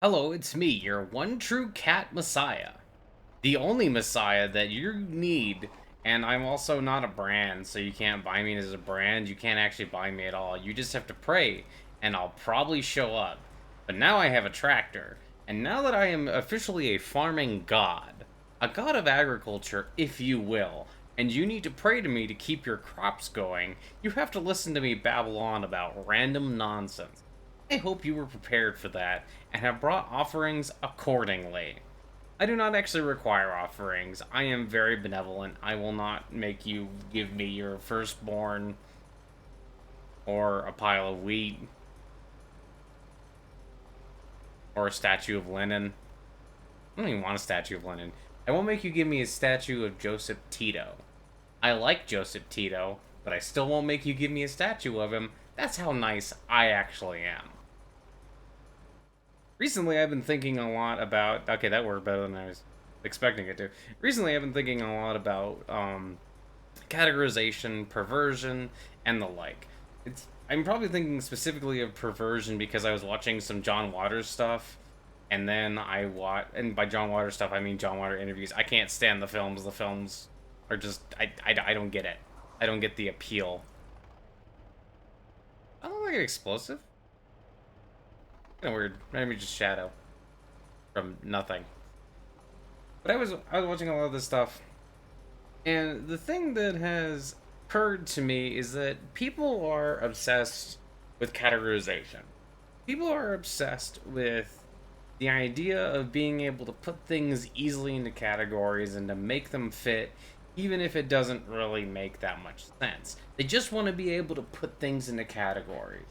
Hello, it's me, your one true cat messiah. The only messiah that you need, and I'm also not a brand, so you can't buy me as a brand. You can't actually buy me at all. You just have to pray, and I'll probably show up. But now I have a tractor, and now that I am officially a farming god, a god of agriculture, if you will, and you need to pray to me to keep your crops going, you have to listen to me babble on about random nonsense. I hope you were prepared for that and have brought offerings accordingly. I do not actually require offerings. I am very benevolent. I will not make you give me your firstborn or a pile of wheat or a statue of Lenin. I don't even want a statue of Lenin. I won't make you give me a statue of Joseph Tito. I like Joseph Tito, but I still won't make you give me a statue of him. That's how nice I actually am. Recently, I've been thinking a lot about. Okay, that worked better than I was expecting it to. Recently, I've been thinking a lot about categorization, perversion, and the like. I'm probably thinking specifically of perversion because I was watching some John Waters stuff, and then and by John Waters stuff, I mean John Waters interviews. I can't stand the films. The films are just. I don't get it. I don't get the appeal. I don't like explosive. Kind of weird. Maybe just shadow from nothing. But I was watching a lot of this stuff, and the thing that has occurred to me is that people are obsessed with categorization. People are obsessed with the idea of being able to put things easily into categories and to make them fit, even if it doesn't really make that much sense. They just want to be able to put things into categories.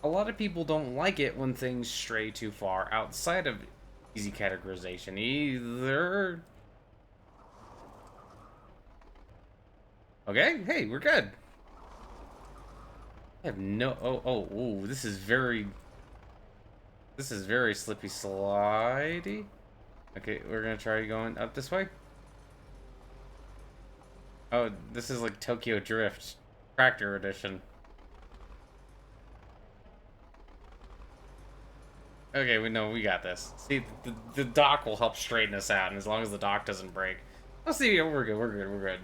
A lot of people don't like it when things stray too far outside of easy categorization. Either. Okay, hey, we're good. I have no. Oh, this is very. This is very slippy slidey. Okay, we're gonna try going up this way. Oh, this is like Tokyo Drift Tractor Edition. Okay, we know we got this. See, the dock will help straighten us out, and as long as the dock doesn't break, I'll see. We're good. We're good. We're good.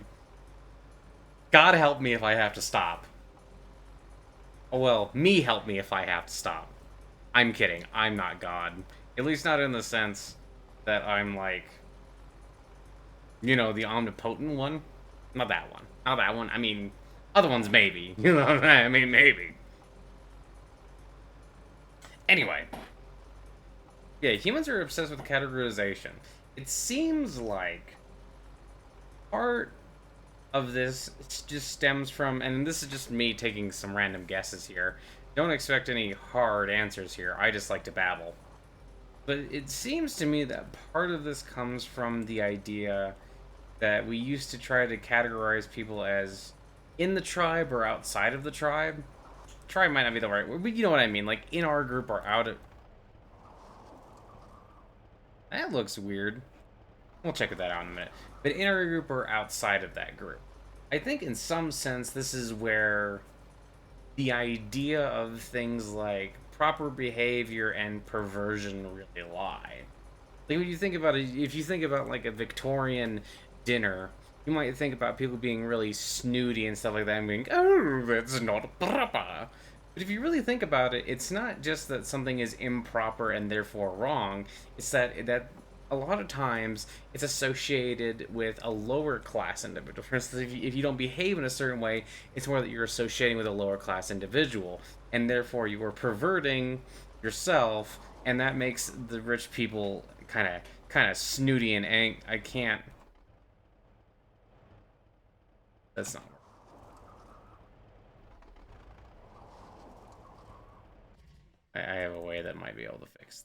God help me if I have to stop. Oh well, me help me if I have to stop. I'm kidding. I'm not God. At least not in the sense that I'm like, the omnipotent one. Not that one. Not that one. I mean, other ones maybe. You know, I mean maybe. Anyway, yeah, humans are obsessed with categorization. It seems like part of this just stems from, and this is just me taking some random guesses here. Don't expect any hard answers here. I just like to babble. But it seems to me that part of this comes from the idea that we used to try to categorize people as in the tribe or outside of the tribe. Tribe might not be the right word, but you know what I mean. Like in our group or out of. That looks weird. We'll check that out in a minute. But in our group or outside of that group. I think in some sense this is where the idea of things like proper behavior and perversion really lie. Like when you think about it, if you think about like a Victorian dinner, you might think about people being really snooty and stuff like that and being, oh, that's not proper. But if you really think about it, it's not just that something is improper and therefore wrong. It's that a lot of times it's associated with a lower class individual. For instance, if you don't behave in a certain way, it's more that you're associating with a lower class individual, and therefore you are perverting yourself, and that makes the rich people kind of snooty and I can't. That's not. I have a way that might be able to fix.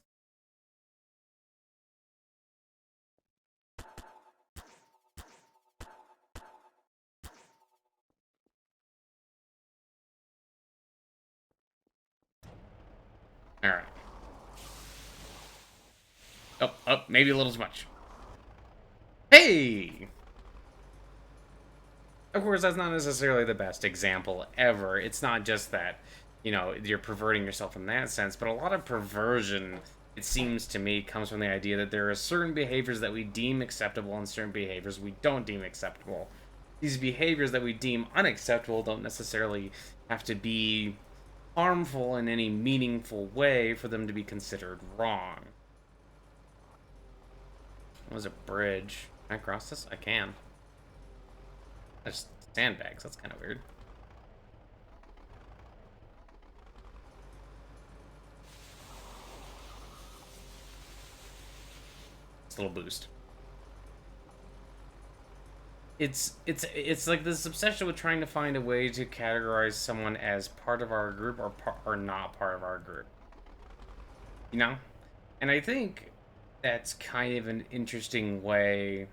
All right. Maybe a little too much. Hey! Of course, that's not necessarily the best example ever. It's not just that, you're perverting yourself in that sense, but a lot of perversion it seems to me, comes from the idea that there are certain behaviors that we deem acceptable and certain behaviors we don't deem acceptable. These behaviors that we deem unacceptable don't necessarily have to be harmful in any meaningful way for them to be considered wrong. What was a bridge? Can I cross this? I can. That's sandbags. That's kind of weird. It's a little boost. It's like this obsession with trying to find a way to categorize someone as part of our group or not part of our group. You know? And I think that's kind of an interesting way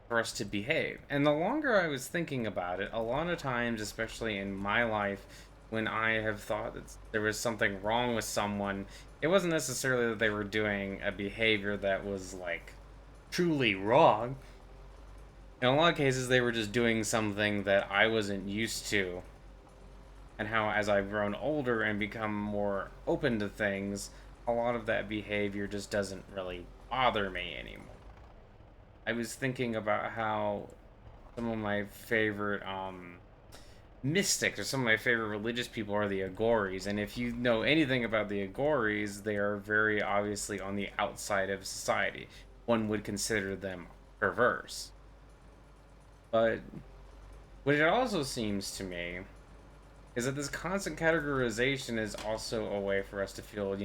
for us to behave. And the longer I was thinking about it, a lot of times, especially in my life, when I have thought that there was something wrong with someone, it wasn't necessarily that they were doing a behavior that was like truly wrong. In a lot of cases, they were just doing something that I wasn't used to. And how, as I've grown older and become more open to things, a lot of that behavior just doesn't really bother me anymore. I was thinking about how some of my favorite mystics or some of my favorite religious people are the Agoris. And if you know anything about the Agoris, they are very obviously on the outside of society. One would consider them perverse. But what it also seems to me is that this constant categorization is also a way for us to feel,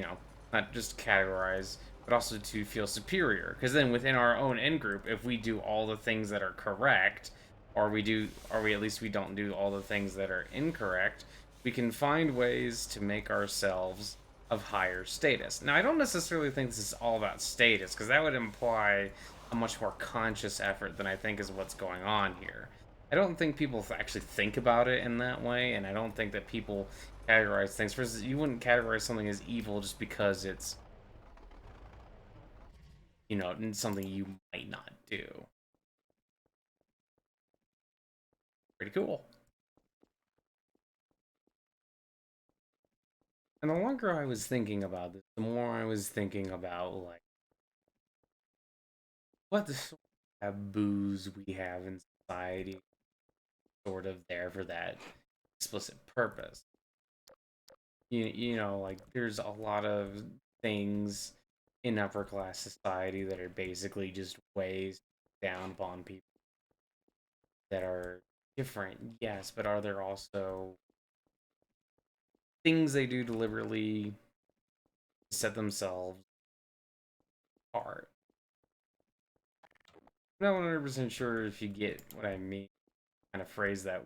not just categorize, but also to feel superior. Because then within our own in group, if we do all the things that are correct, or we at least we don't do all the things that are incorrect, we can find ways to make ourselves of higher status. Now, I don't necessarily think this is all about status, because that would imply a much more conscious effort than I think is what's going on here. I don't think people actually think about it in that way, and I don't think that people categorize things. For instance, you wouldn't categorize something as evil just because it's, something you might not do. Pretty cool. And the longer I was thinking about this, the more I was thinking about, like, what the sort of taboos we have in society, sort of there for that explicit purpose. Like, there's a lot of things in upper class society that are basically just ways down upon people that are different, yes, but are there also things they do deliberately to set themselves apart? I'm not 100% sure if you get what I mean, kind of phrase that,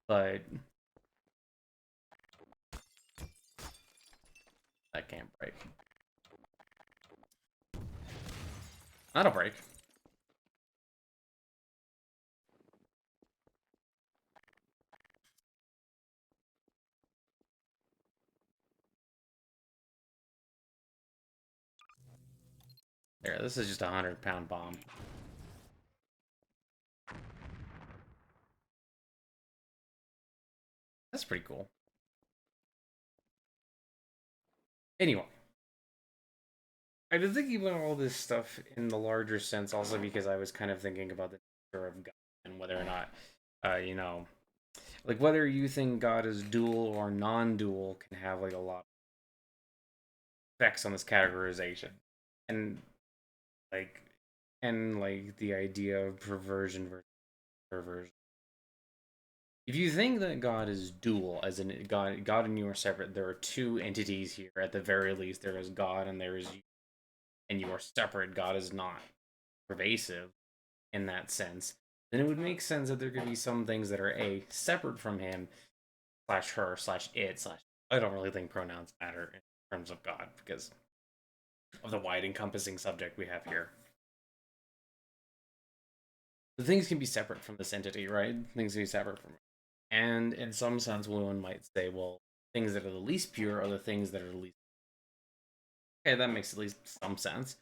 but that can't break. That'll break. There, this is just a 100-pound bomb. That's pretty cool. Anyway, I've been thinking about all this stuff in the larger sense, also because I was kind of thinking about the nature of God and whether or not, like whether you think God is dual or non-dual can have like a lot of effects on this categorization, and like, the idea of perversion versus perversion. If you think that God is dual, as in God and you are separate, there are two entities here. At the very least, there is God and there is you, and you are separate. God is not pervasive in that sense. Then it would make sense that there could be some things that are separate from him slash her slash it slash. I don't really think pronouns matter in terms of God because of the wide encompassing subject we have here. The things can be separate from this entity, right? Things can be separate from it. And in some sense, one might say, well, things that are the least pure are the things that are the least. Okay, that makes at least some sense.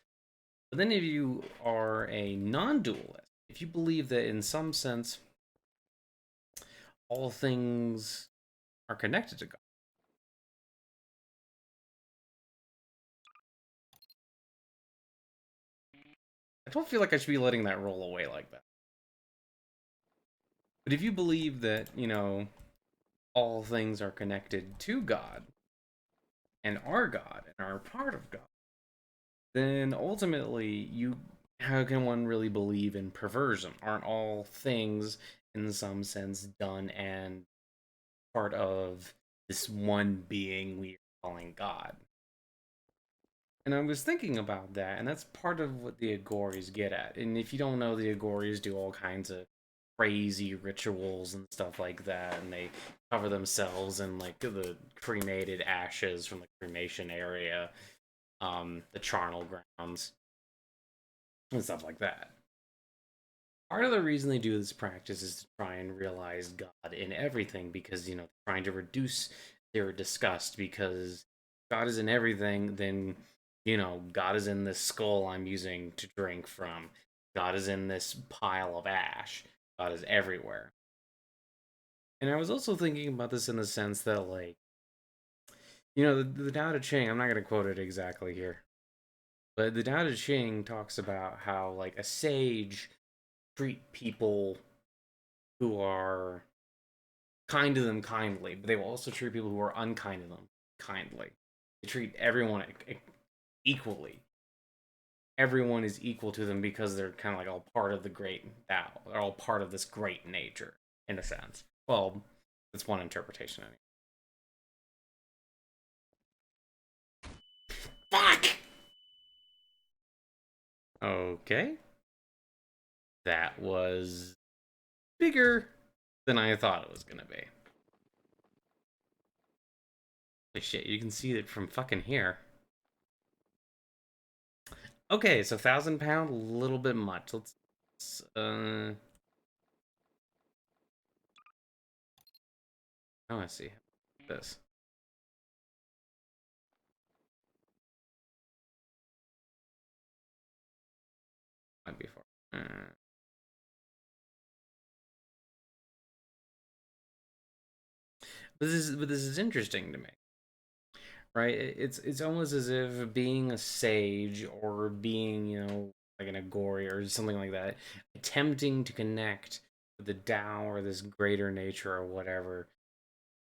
But then if you are a non dualist, if you believe that in some sense all things are connected to God, don't feel like I should be letting that roll away like that. But if you believe that, all things are connected to God and are God and are part of God, then ultimately how can one really believe in perversion? Aren't all things in some sense done and part of this one being we are calling God? And I was thinking about that, and that's part of what the Agoris get at. And if you don't know, the Agoris do all kinds of crazy rituals and stuff like that, and they cover themselves in like the cremated ashes from the cremation area, the charnel grounds, and stuff like that. Part of the reason they do this practice is to try and realize God in everything because, trying to reduce their disgust because God is in everything, then, God is in this skull I'm using to drink from. God is in this pile of ash. God is everywhere. And I was also thinking about this in the sense that, like, the Tao Te Ching, I'm not going to quote it exactly here, but the Tao Te Ching talks about how, like, a sage treat people who are kind to them kindly, but they will also treat people who are unkind to them kindly. They treat everyone equally. Everyone is equal to them because they're kind of like all part of the great Tao. They're all part of this great nature, in a sense. Well, that's one interpretation. Anyway. Fuck! Okay. That was bigger than I thought it was gonna be. Holy shit, you can see it from fucking here. Okay, so 1,000 pound, a little bit much. Let's I want to see this. Might be far. But this is interesting to me, right? It's almost as if being a sage or being like an Agori or something like that, attempting to connect with the Tao or this greater nature or whatever.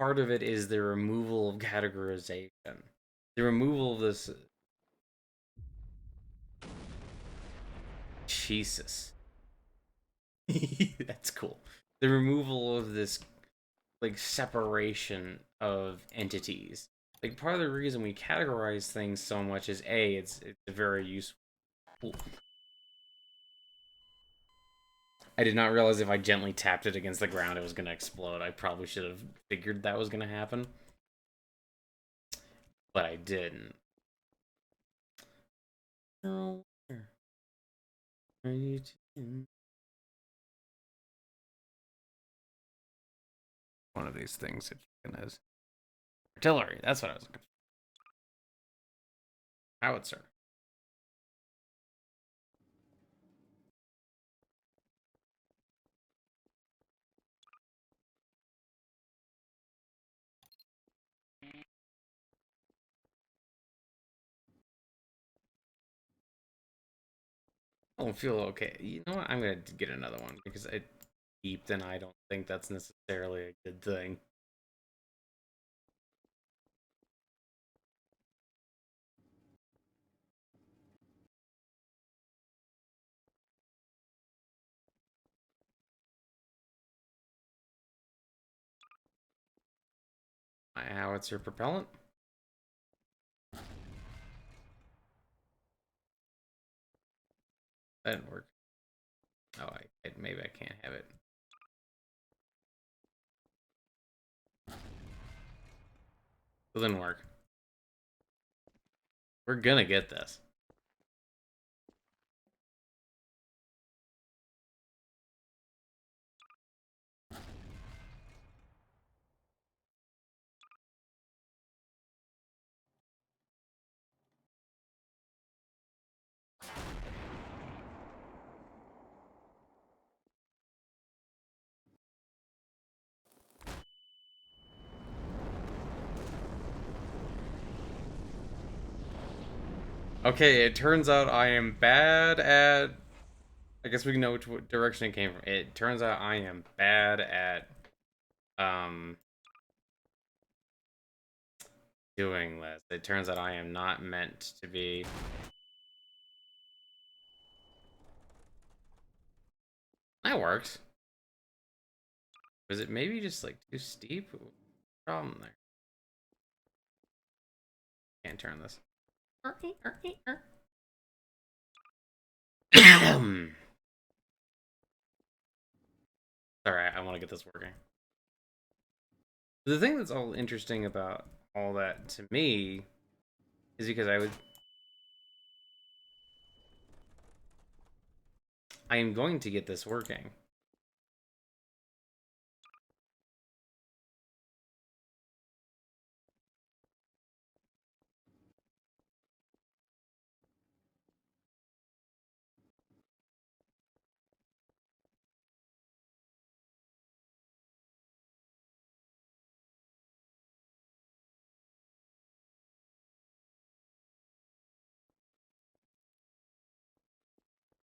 Part of it is the removal of categorization, the removal of this. Jesus, that's cool. The removal of this like separation of entities. Like part of the reason we categorize things so much is it's a very useful tool. I did not realize if I gently tapped it against the ground it was going to explode. I probably should have figured that was going to happen, but I didn't. No. One of these things that chicken is. Artillery, that's what I was looking for. Howitzer. I don't feel okay. You know what? I'm gonna get another one because it beeped and I don't think that's necessarily a good thing. My howitzer propellant. That didn't work. Oh, maybe I can't have it. It didn't work. We're gonna get this. Okay, it turns out I am bad at I guess we can know which direction it came from. It turns out I am bad at um doing this. It turns out I am not meant to be. That works. Was it maybe just like too steep? Problem there. Can't turn this. Alright, I want to get this working. The thing that's all interesting about all that to me is because I am going to get this working.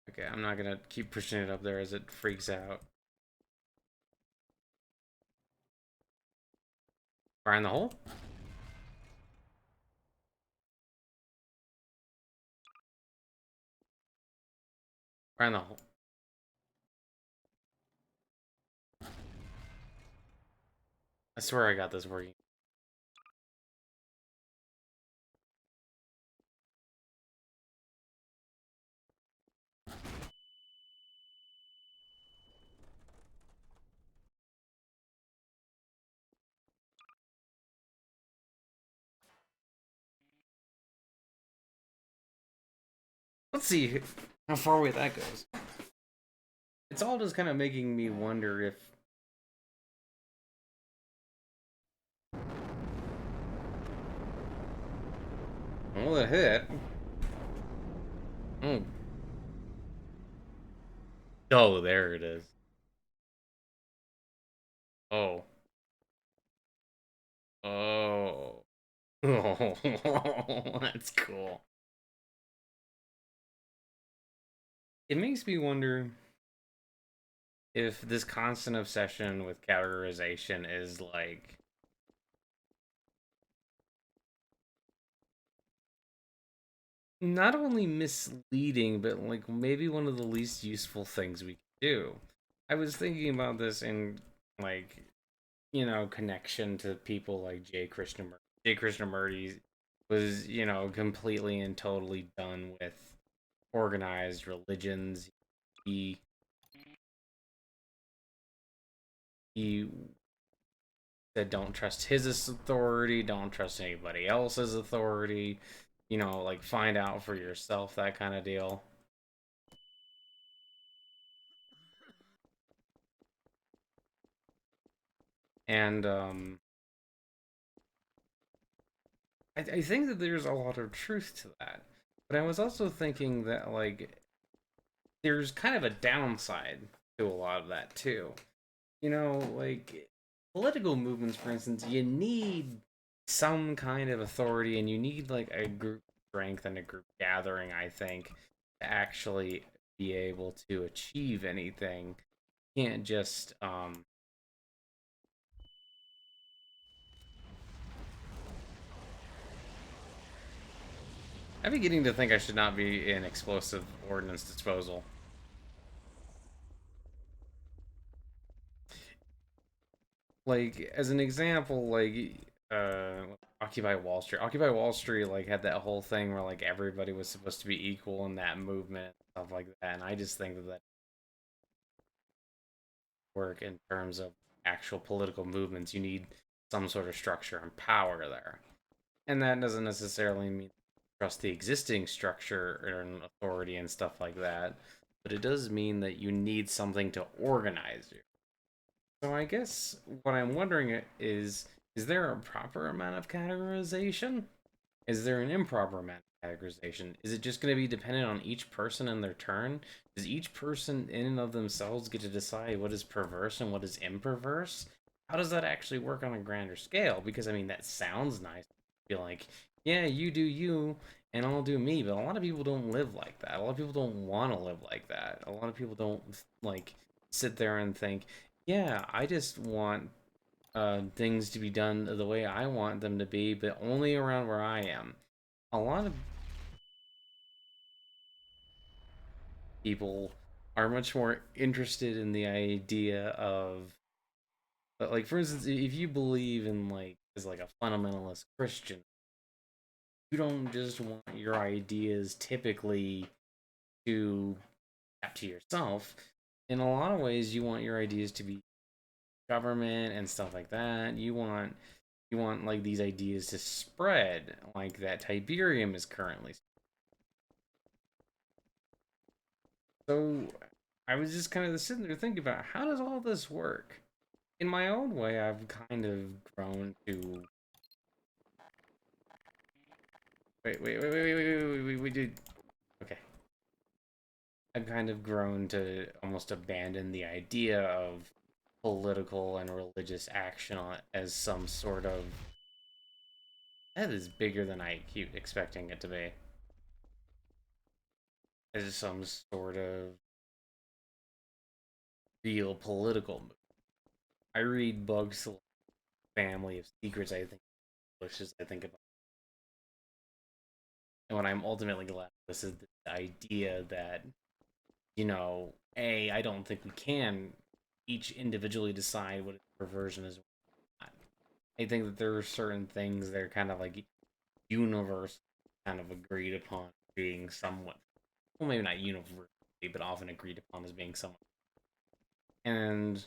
Okay, I'm not gonna keep pushing it up there as it freaks out. Fire in the hole? Fire in the hole. I swear I got this working. Let's see how far away that goes. It's all just kind of making me wonder if... Oh, the hit. Oh. Oh, there it is. Oh. Oh. Oh, that's cool. It makes me wonder if this constant obsession with categorization is like not only misleading, but like maybe one of the least useful things we can do. I was thinking about this in like, connection to people like J. Krishnamurti. J. Krishnamurti was, completely and totally done with organized religions. He he said don't trust his authority, don't trust anybody else's authority, like find out for yourself, that kind of deal. And I think that there's a lot of truth to that. But I was also thinking that like there's kind of a downside to a lot of that too. Like political movements, for instance, you need some kind of authority and you need like a group strength and a group gathering, I think, to actually be able to achieve anything. You can't just I'm beginning to think I should not be in explosive ordnance disposal. Like as an example, like uh Occupy Wall Street. Occupy Wall Street like had that whole thing where like everybody was supposed to be equal in that movement, stuff like that. And I just think that work in terms of actual political movements. You need some sort of structure and power there. And that doesn't necessarily mean trust the existing structure and authority and stuff like that, but it does mean that you need something to organize you. So I guess what I'm wondering is there a proper amount of categorization? Is there an improper amount of categorization? Is it just going to be dependent on each person and their turn? Does each person in and of themselves get to decide what is perverse and what is imperverse? How does that actually work on a grander scale? Because I mean that sounds nice. I feel like yeah, you do you, and I'll do me. But a lot of people don't live like that. A lot of people don't want to live like that. A lot of people don't like sit there and think, yeah, I just want things to be done the way I want them to be, but only around where I am. A lot of people are much more interested in the idea of, like, for instance, if you believe in, like, as like a fundamentalist Christian, you don't just want your ideas typically to tap to yourself. In a lot of ways, you want your ideas to be government and stuff like that. You want like these ideas to spread, like that Tiberium is currently. So I was just kind of sitting there thinking about how does all this work? In my own way, I've kind of grown to wait, dude. Okay, I've kind of grown to almost abandon the idea of political and religious action as some sort of that is bigger than I keep expecting it to be. As some sort of real political move. I read books like Family of Secrets. I think as I think about, and what I'm ultimately left with is the idea that I don't think we can each individually decide what perversion is. I think that there are certain things that are kind of like universe kind of agreed upon being somewhat, well, maybe not universally, but often agreed upon as being somewhat, and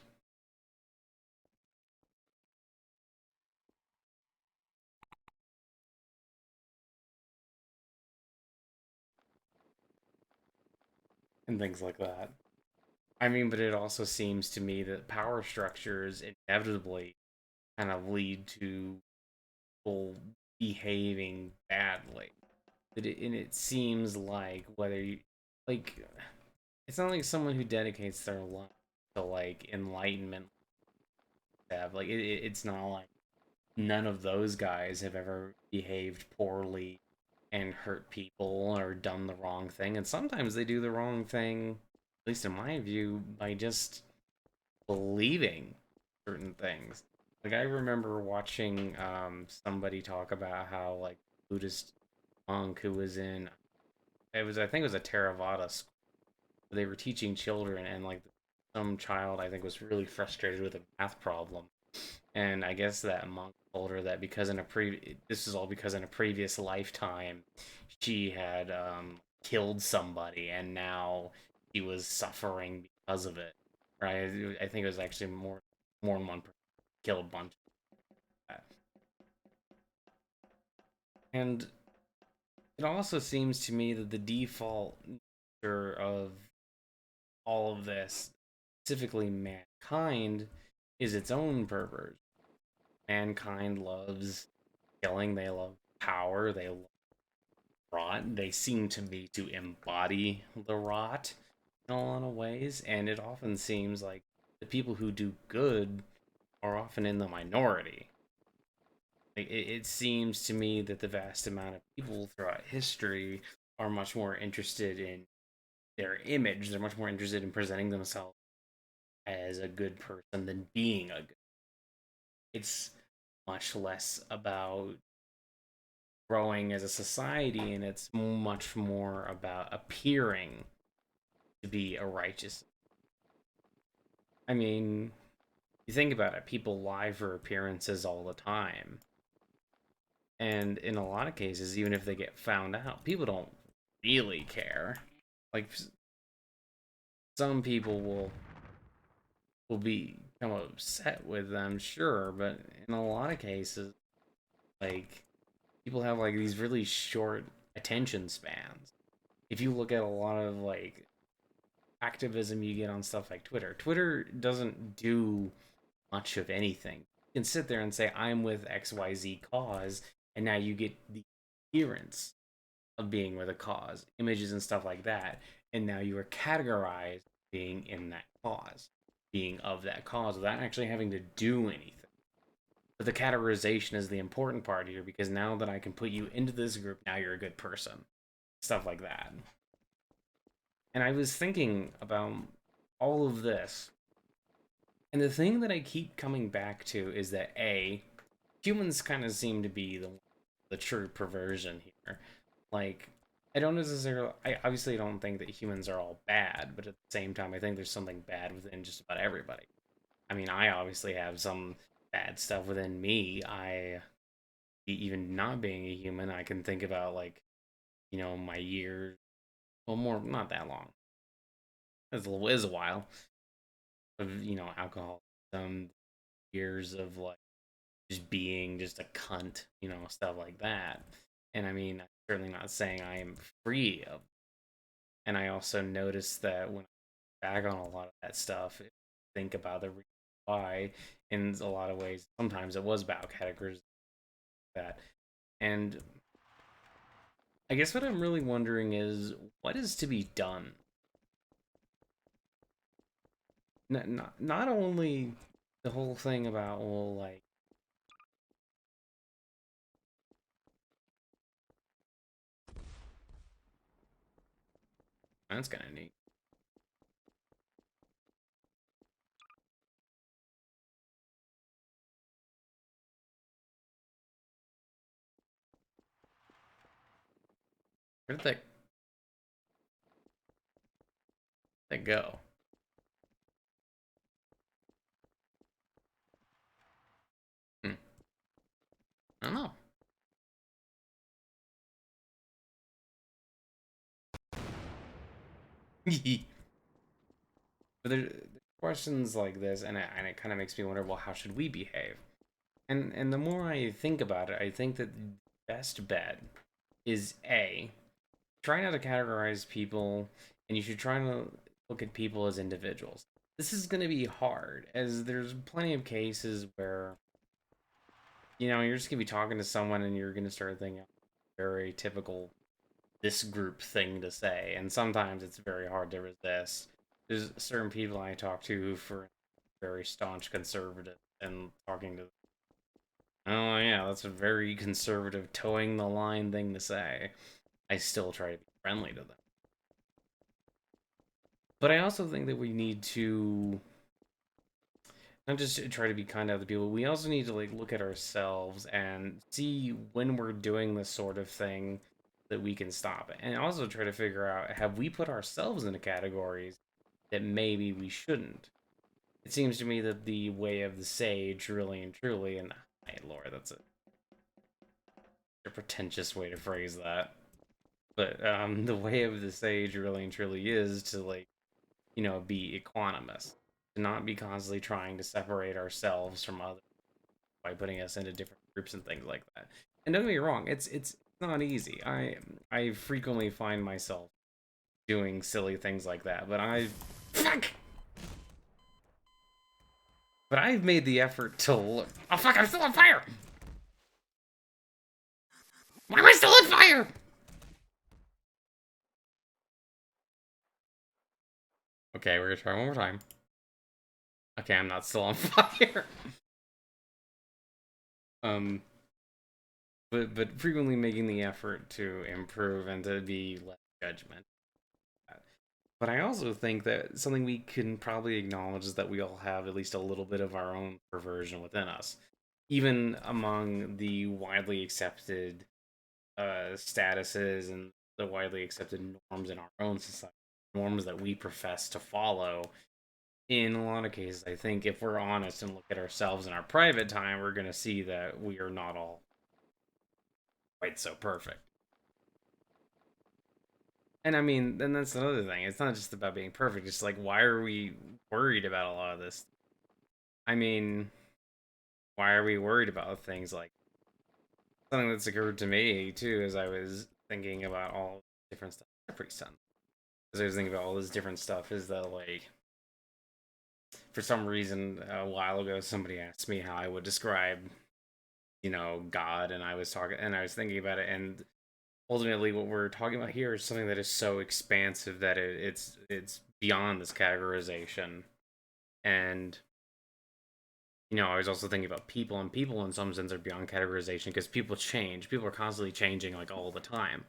things like that. I mean, but it also seems to me that power structures inevitably kind of lead to people behaving badly. And it seems like whether you like, it's not like someone who dedicates their life to like enlightenment have like it's not like none of those guys have ever behaved poorly and hurt people or done the wrong thing. And sometimes they do the wrong thing, at least in my view, by just believing certain things. Like I remember watching somebody talk about how like Buddhist monk who was in, I think it was a Theravada school. They were teaching children, and like some child I think was really frustrated with a math problem, and I guess that monk told her that because in a this is all because in a previous lifetime she had killed somebody, and now he was suffering because of it. Right? I think it was actually more than one person killed a bunch of that. And it also seems to me that the default nature of all of this, specifically mankind, is its own perversion. Mankind loves killing, they love power, they love rot. They seem to me to embody the rot in a lot of ways, and it often seems like the people who do good are often in the minority. Like, it seems to me that the vast amount of people throughout history are much more interested in their image. They're much more interested in presenting themselves as a good person than being a good. It's much less about growing as a society, and it's much more about appearing to be a righteous. I mean, you think about it, people lie for appearances all the time. And in a lot of cases, even if they get found out, people don't really care. Like some people will become upset with them, sure, but in a lot of cases, like people have like these really short attention spans. If you look at a lot of like activism you get on stuff like Twitter, Twitter doesn't do much of anything. You can sit there and say, I'm with XYZ cause, and now you get the appearance of being with a cause, images and stuff like that, and now you are categorized being in that cause, being of that cause without actually having to do anything. But the categorization is the important part here, because now that I can put you into this group, now you're a good person. Stuff like that. And I was thinking about all of this, and the thing that I keep coming back to is that A, humans kind of seem to be the true perversion here. Like, I don't necessarily, I obviously don't think that humans are all bad, but at the same time, I think there's something bad within just about everybody. I mean, I obviously have some bad stuff within me. Even not being a human, I can think about, like, my years, well, more, not that long. It was a while of, alcoholism, years of, like, just being just a cunt, stuff like that. And I mean, I'm certainly not saying I am free of. And I also noticed that when I back on a lot of that stuff, think about the reason why, in a lot of ways, sometimes it was about categories like that. And I guess what I'm really wondering is what is to be done. Not only the whole thing about, well, like, that's kind of neat. Where did that go? Hmm. I don't know. But there's questions like this, and it kind of makes me wonder, well, how should we behave? And the more I think about it, I think that the best bet is A, try not to categorize people, and you should try to look at people as individuals. This is going to be hard, as there's plenty of cases where, you're just going to be talking to someone and you're going to start thinking very typical this group thing to say, and sometimes it's very hard to resist. There's certain people I talk to who, for very staunch conservative, and talking to, oh yeah, that's a very conservative, towing the line thing to say. I still try to be friendly to them. But I also think that we need to not just try to be kind to other people. We also need to, like, look at ourselves and see when we're doing this sort of thing that we can stop it, and also try to figure out, have we put ourselves into categories that maybe we shouldn't. It seems to me that the way of the sage, really and truly, and hey, Lord, that's a pretentious way to phrase that. But the way of the sage, really and truly, is to, like, be equanimous, to not be constantly trying to separate ourselves from others by putting us into different groups and things like that. And don't get me wrong, it's not easy. I frequently find myself doing silly things like that, but fuck. But I've made the effort to look. Oh fuck! I'm still on fire. Why am I still on fire? Okay, we're gonna try one more time. Okay, I'm not still on fire. Um, but frequently making the effort to improve and to be less judgment. But I also think that something we can probably acknowledge is that we all have at least a little bit of our own perversion within us, even among the widely accepted statuses and the widely accepted norms in our own society, norms that we profess to follow. In a lot of cases, I think if we're honest and look at ourselves in our private time, we're going to see that we are not all quite so perfect. And I mean, then that's another thing. It's not just about being perfect. It's like, why are we worried about a lot of this? I mean, why are we worried about things like something that's occurred to me too, as I was thinking about all different stuff? Pretty son. As I was thinking about all this different stuff, is that, like, for some reason a while ago somebody asked me how I would describe, God, and I was thinking about it, and ultimately what we're talking about here is something that is so expansive that it's beyond this categorization. And I was also thinking about people, and people in some sense are beyond categorization because people change. People are constantly changing, like all the time,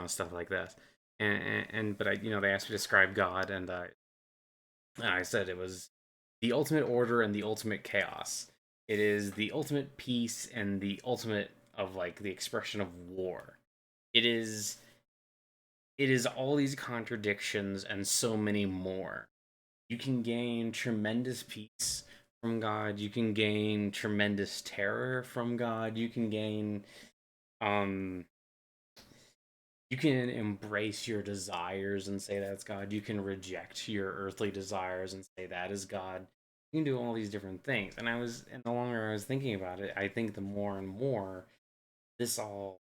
stuff like this. And but they asked me to describe God, and I said it was the ultimate order and the ultimate chaos. It is the ultimate peace and the ultimate of like the expression of war. It is it is all these contradictions and so many more. You can gain tremendous peace from God. You can gain tremendous terror from God. Um you can embrace your desires and say that's God. You can reject your earthly desires and say that is God. You can do all these different things. And the longer I was thinking about it, I think the more and more this all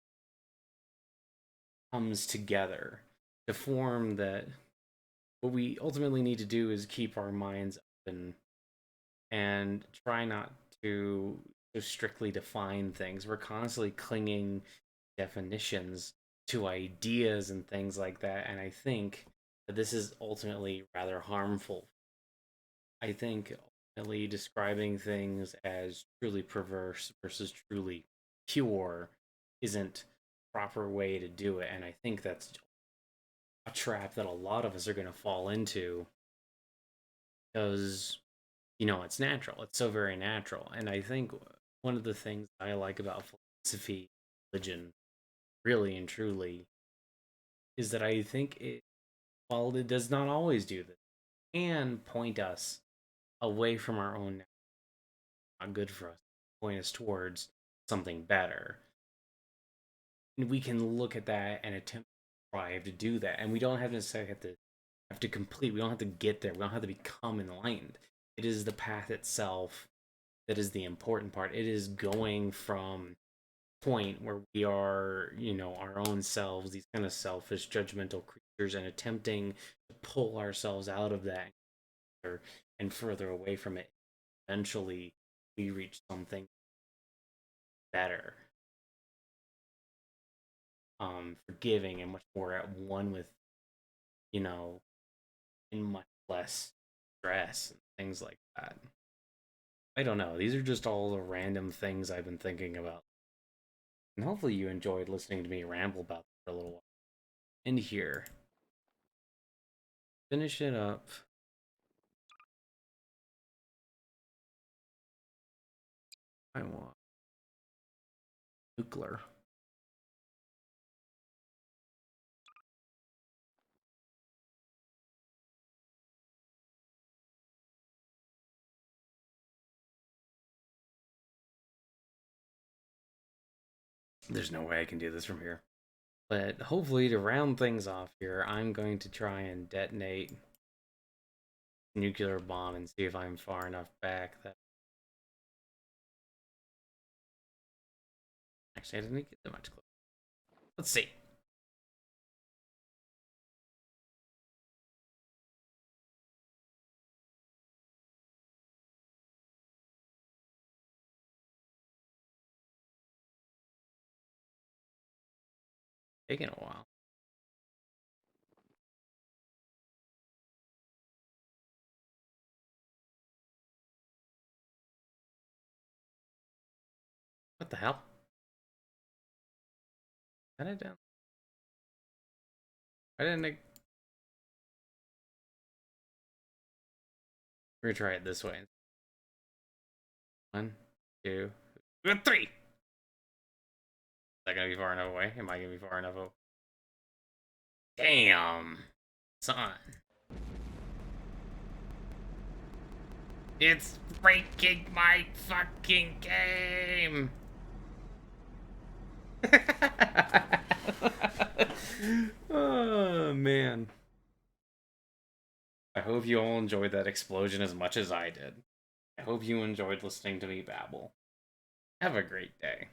comes together to form that what we ultimately need to do is keep our minds open and try not to strictly define things. We're constantly clinging definitions to ideas and things like that, and I think that this is ultimately rather harmful. I think ultimately describing things as truly perverse versus truly pure isn't the proper way to do it, and I think that's a trap that a lot of us are going to fall into because it's natural. It's so very natural. And I think one of the things I like about philosophy, religion, really and truly, is that I think while it does not always do this, can point us away from our own not good for us, point us towards something better. And we can look at that and attempt to strive to do that. And we don't have to necessarily have to complete. We don't have to get there. We don't have to become enlightened. It is the path itself that is the important part. It is going from point where we are, our own selves, these kind of selfish, judgmental creatures, and attempting to pull ourselves out of that and further away from it. Eventually, we reach something better, forgiving and much more at one with, you know, in much less stress and things like that. I don't know. These are just all the random things I've been thinking about. And hopefully you enjoyed listening to me ramble about it for a little while. And here, finish it up. I want nuclear. There's no way I can do this from here. But hopefully, to round things off here, I'm going to try and detonate nuclear bomb and see if I'm far enough back that. Actually, I didn't get that much closer. Let's see. Taking a while. What the hell? Cut it down. I didn't. We're gonna try it this way. 1, 2, 3. Is that gonna be far enough away? Am I gonna be far enough away? Damn, son. It's breaking my fucking game. Oh man. I hope you all enjoyed that explosion as much as I did. I hope you enjoyed listening to me babble. Have a great day.